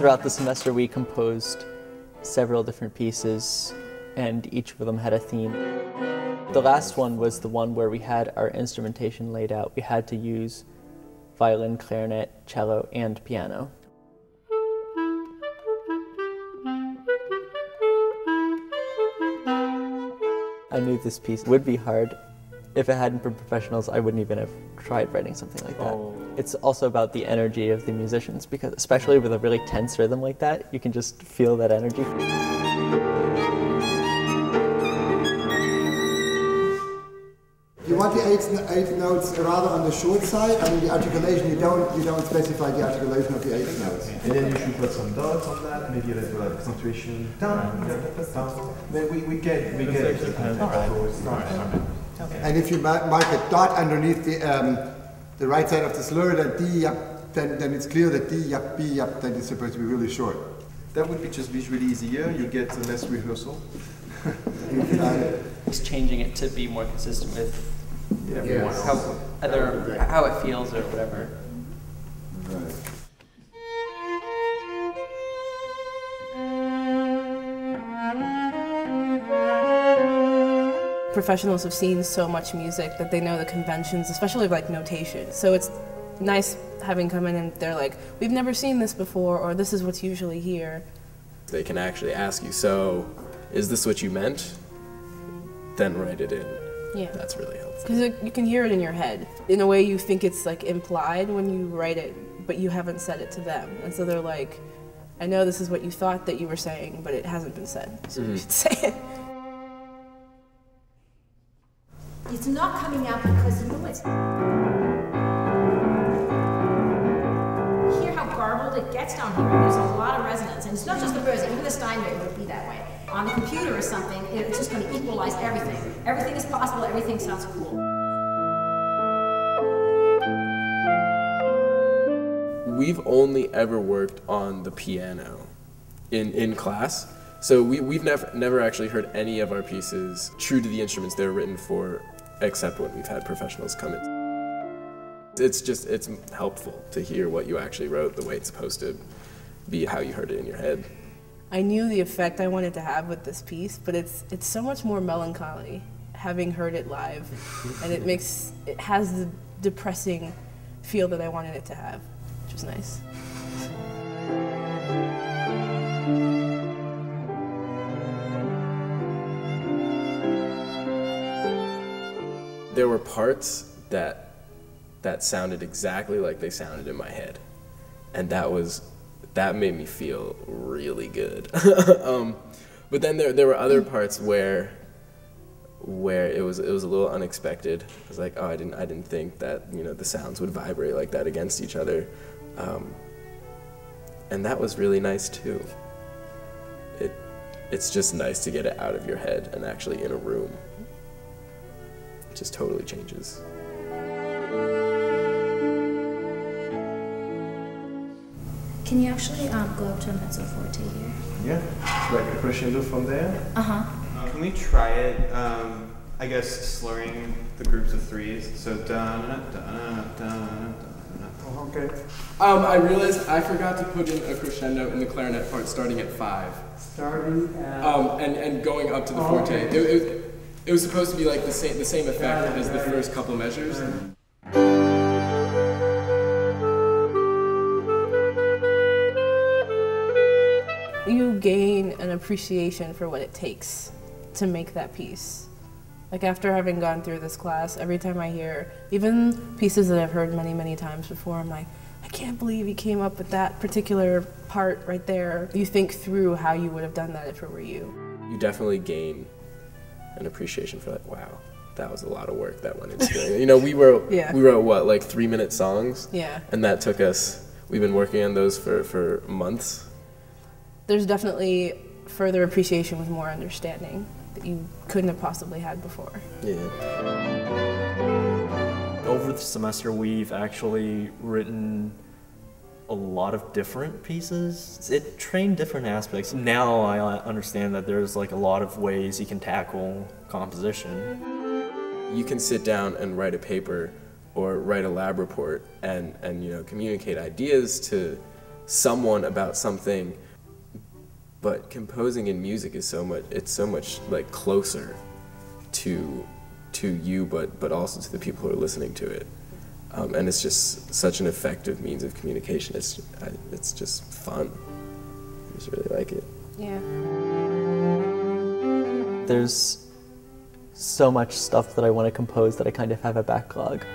Throughout the semester we composed several different pieces and each of them had a theme. The last one was the one where we had our instrumentation laid out. We had to use violin, clarinet, cello, and piano. I knew this piece would be hard. If it hadn't been professionals, I wouldn't even have tried writing something like that. Oh. It's also about the energy of the musicians, because especially with a really tense rhythm like that, you can just feel that energy. You want the eight notes rather on the short side. I mean, the articulation, you don't specify the articulation of the eight notes. And then you should put some dots on that, maybe a little accentuation. Then we get all right. Okay. And if you mark a dot underneath the right side of the slur, then it's clear that D, yap, B, yap, then it's supposed to be really short. That would be just visually easier. You get less rehearsal. Just changing it to be more consistent with how it feels or whatever. Right. Professionals have seen so much music that they know the conventions, especially like notation. So it's nice having come in and they're like, we've never seen this before, or this is what's usually here. They can actually ask you, so is this what you meant? Then write it in. Yeah. That's really helpful. Because you can hear it in your head. In a way you think it's like implied when you write it, but you haven't said it to them. And so they're like, I know this is what you thought that you were saying, but it hasn't been said, so you should say it. It's not coming out because you know it. Hear how garbled it gets down here. There's a lot of resonance, and it's not just the birds. Even the Steinway would be that way. On the computer or something, it's just going to equalize everything. Everything is possible. Everything sounds cool. We've only ever worked on the piano in class. So we've never actually heard any of our pieces true to the instruments they're written for, except when we've had professionals come in. It's helpful to hear what you actually wrote, the way it's supposed to be, how you heard it in your head. I knew the effect I wanted to have with this piece, but it's so much more melancholy having heard it live, and it has the depressing feel that I wanted it to have, which was nice. There were parts that sounded exactly like they sounded in my head, and that made me feel really good. But then there were other parts where it was a little unexpected. I was like, oh, I didn't think that the sounds would vibrate like that against each other, and that was really nice too. It's just nice to get it out of your head and actually in a room. It just totally changes. Can you actually go up to a mezzo forte here? Yeah, like a crescendo from there. Can we try it? I guess slurring the groups of threes. So da da da da da. Okay. I realized I forgot to put in a crescendo in the clarinet part, starting at 5. Starting at. And going up to the forte. Okay. It was supposed to be like the same effect as the first couple measures. You gain an appreciation for what it takes to make that piece. Like after having gone through this class, every time I hear even pieces that I've heard many, many times before, I'm like, I can't believe you came up with that particular part right there. You think through how you would have done that if it were you. You definitely gain an appreciation for like, wow, that was a lot of work that went into it. We wrote what, like 3-minute songs? Yeah. And that took us, we've been working on those for months. There's definitely further appreciation with more understanding that you couldn't have possibly had before. Yeah. Over the semester, we've actually written a lot of different pieces. It trained different aspects. Now I understand that there's like a lot of ways you can tackle composition. You can sit down and write a paper or write a lab report and communicate ideas to someone about something. But composing in music is so much like closer to you, but also to the people who are listening to it. And it's just such an effective means of communication. It's just fun. I just really like it. Yeah. There's so much stuff that I want to compose that I kind of have a backlog.